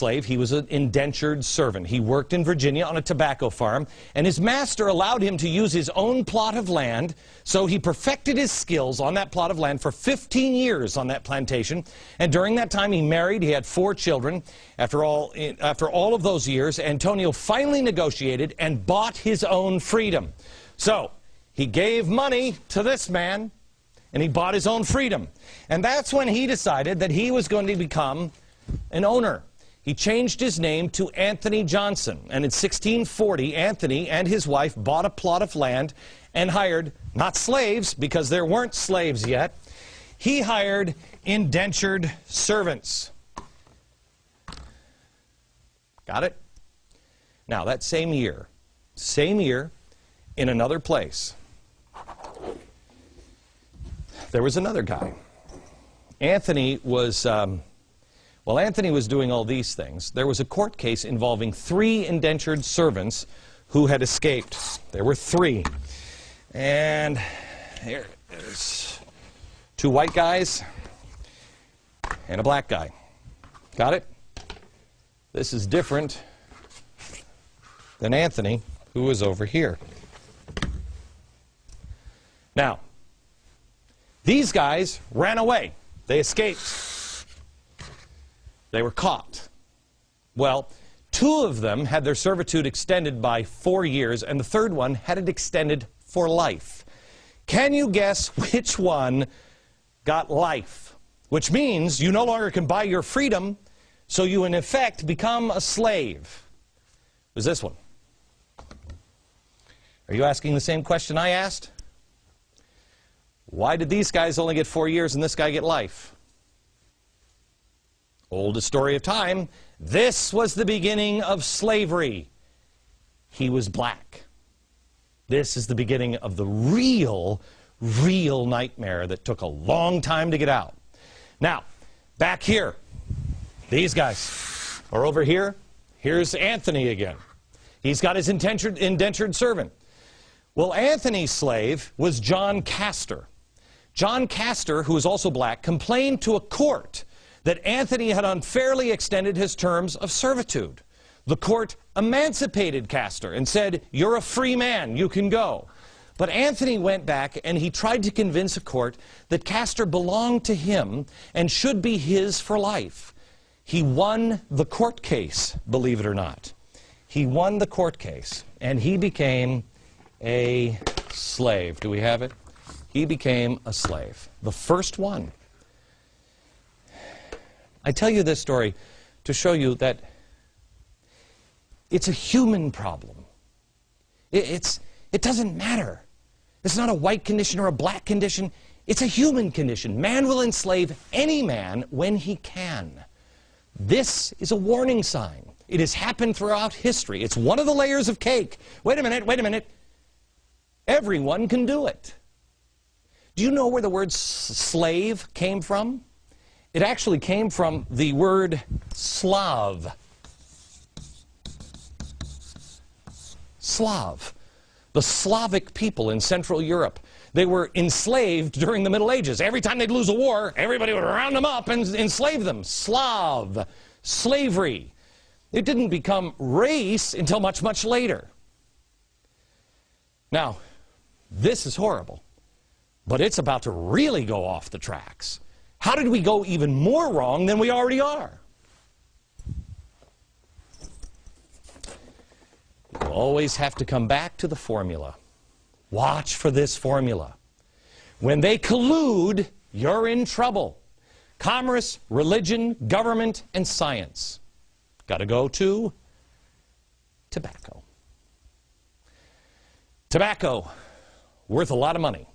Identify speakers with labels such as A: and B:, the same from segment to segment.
A: slave. He was an indentured servant. He worked in Virginia on a tobacco farm, and his master allowed him to use his own plot of land, so he perfected his skills on that plot of land for 15 years on that plantation. And during that time, he married. He had 4 children. After all of those years, Antonio finally negotiated and bought his own freedom. So he gave money to this man, and he bought his own freedom. And that's when he decided that he was going to become an owner. He changed his name to Anthony Johnson. And in 1640, Anthony and his wife bought a plot of land and hired, not slaves, because there weren't slaves yet, he hired indentured servants. Got it? Now, that same year, in another place, there was another guy. Anthony was, while Anthony was doing all these things, there was a court case involving 3 indentured servants who had escaped. There were 3. And there's 2 white guys and a black guy. Got it? This is different than Anthony, who was over here. Now, these guys ran away. They escaped. They were caught. Well, 2 of them had their servitude extended by 4 years, and the third one had it extended for life. Can you guess which one got life? Which means you no longer can buy your freedom, so you in effect become a slave. It was this one. Are you asking the same question I asked? Why did these guys only get 4 years and this guy get life? Oldest story of time. This was the beginning of slavery. He was black. This is the beginning of the real nightmare that took a long time to get out. Now, back here, these guys are over here. Here's Anthony again. He's got his indentured servant. Well, Anthony's slave was John Castor. John Castor, who was also black, complained to a court that Anthony had unfairly extended his terms of servitude. The court emancipated Castor and said, "You're a free man, you can go." But Anthony went back and he tried to convince a court that Castor belonged to him and should be his for life. He won the court case, believe it or not. He won the court case, and he became a slave. Do we have it? He became a slave. The first one. I tell you this story to show you that it's a human problem. It doesn't matter. It's not a white condition or a black condition. It's a human condition. Man will enslave any man when he can. This is a warning sign. It has happened throughout history. It's one of the layers of cake. Wait a minute. Everyone can do it. Do you know where the word slave came from? It actually came from the word Slav. Slav. The Slavic people in Central Europe. They were enslaved during the Middle Ages. Every time they'd lose a war, everybody would round them up and enslave them. Slav. Slavery. It didn't become race until much, much later. Now, this is horrible, but it's about to really go off the tracks. How did we go even more wrong than we already are? You always have to come back to the formula. Watch for this formula. When they collude, you're in trouble. Commerce, religion, government, and science. Got to go to tobacco. Tobacco, worth a lot of money.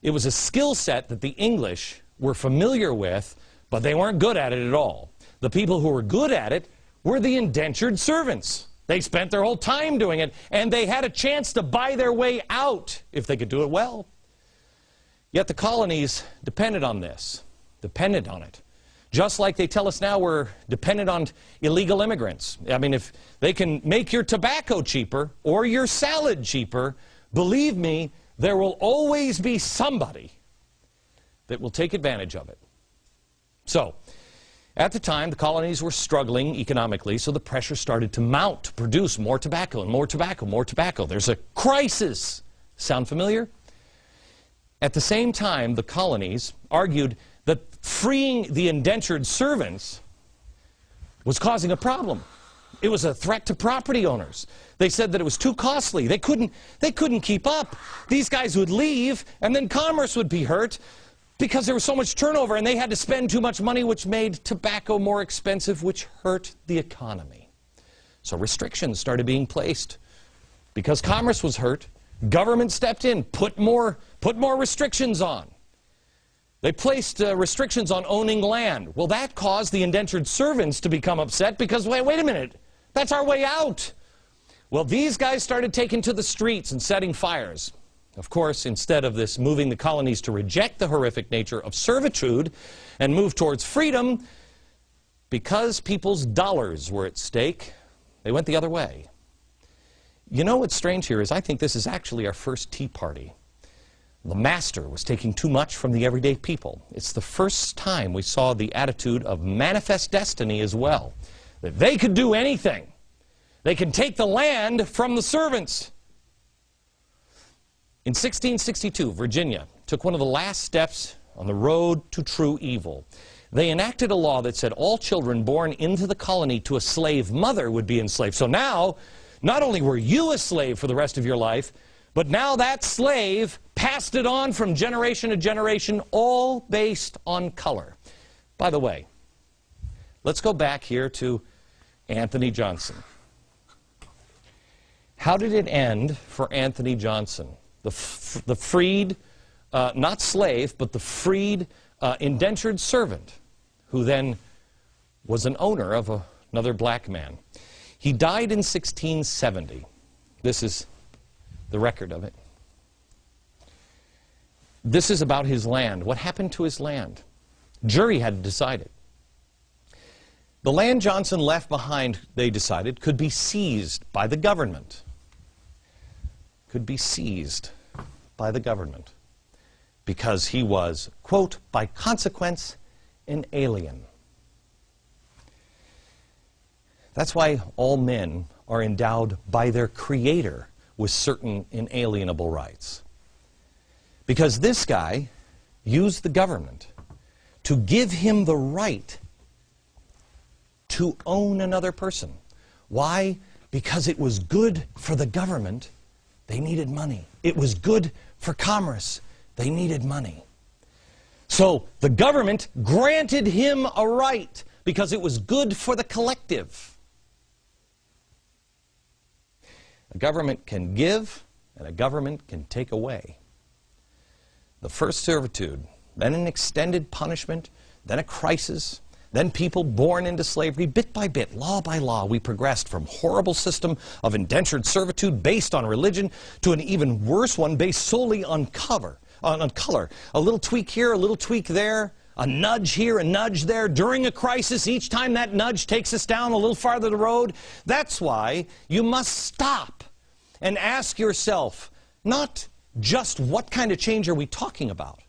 A: It was a skill set that the English were familiar with, but they weren't good at it at all. The people who were good at it were the indentured servants. They spent their whole time doing it, and they had a chance to buy their way out if they could do it well. Yet the colonies depended on this, depended on it. Just like they tell us now we're dependent on illegal immigrants. I mean, if they can make your tobacco cheaper or your salad cheaper, believe me, there will always be somebody that will take advantage of it. So, At the time, the colonies were struggling economically, so the pressure started to mount to produce more tobacco and more tobacco, more tobacco. There's a crisis. Sound familiar? At the same time, the colonies argued that freeing the indentured servants was causing a problem. It was a threat to property owners. They said that it was too costly. They couldn't keep up. These guys would leave, and then commerce would be hurt because there was so much turnover, and they had to spend too much money, which made tobacco more expensive, which hurt the economy. So restrictions started being placed. Because commerce was hurt, government stepped in, put more restrictions on. They placed restrictions on owning land. Well, that caused the indentured servants to become upset because, wait a minute, that's our way out. Well, these guys started taking to the streets and setting fires. Of course, instead of this moving the colonies to reject the horrific nature of servitude and move towards freedom, because people's dollars were at stake, they went the other way. You know what's strange here is I think this is actually our first Tea Party. The master was taking too much from the everyday people. It's the first time we saw the attitude of manifest destiny as well. That they could do anything. They can take the land from the servants. In 1662, Virginia took one of the last steps on the road to true evil. They enacted a law that said all children born into the colony to a slave mother would be enslaved. So now, not only were you a slave for the rest of your life, but now that slave passed it on from generation to generation, all based on color. By the way, let's go back here to Anthony Johnson. How did it end for Anthony Johnson? The freed, not slave, but the freed indentured servant, who then was an owner of another black man. He died in 1670. This is the record of it. This is about his land. What happened to his land? Jury had to decide it. The land Johnson left behind, they decided, could be seized by the government. Could be seized by the government because he was, quote, by consequence, an alien. That's why all men are endowed by their Creator with certain inalienable rights. Because this guy used the government to give him the right to own another person. Why? Because it was good for the government. They needed money. It was good for commerce. They needed money. So the government granted him a right because it was good for the collective. A government can give, and a government can take away. The first servitude, then an extended punishment, then a crisis, then people born into slavery. Bit by bit, law by law, we progressed from horrible system of indentured servitude based on religion to an even worse one based solely on color. A little tweak here, a little tweak there, a nudge here, a nudge there. During a crisis, each time that nudge takes us down a little farther the road. That's why you must stop and ask yourself, not just what kind of change are we talking about,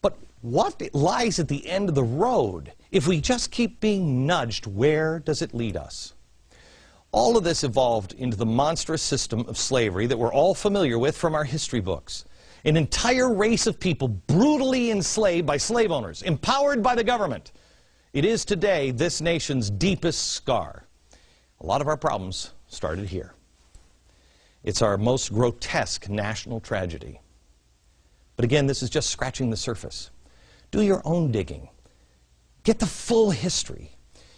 A: but what lies at the end of the road. If we just keep being nudged, where does it lead us? All of this evolved into the monstrous system of slavery that we're all familiar with from our history books. An entire race of people brutally enslaved by slave owners, empowered by the government. It is today this nation's deepest scar. A lot of our problems started here. It's our most grotesque national tragedy. But again, this is just scratching the surface. Do your own digging. Get the full history.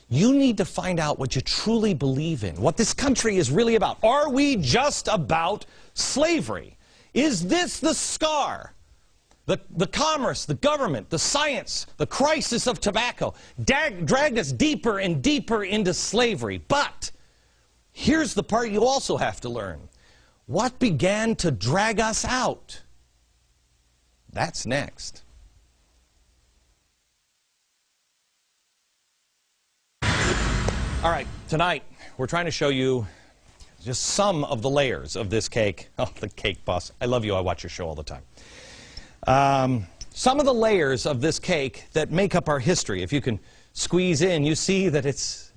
A: You need to find out what you truly believe in, what this country is really about. Are we just about slavery? Is this the scar? The commerce, the government, the science, the crisis of tobacco dragged us deeper and deeper into slavery. But here's the part you also have to learn. What began to drag us out? That's next. All right, tonight we're trying to show you just some of the layers of this cake. Oh, the cake boss. I love you. I watch your show all the time. Some of the layers of this cake that make up our history. If you can squeeze in, you see that it's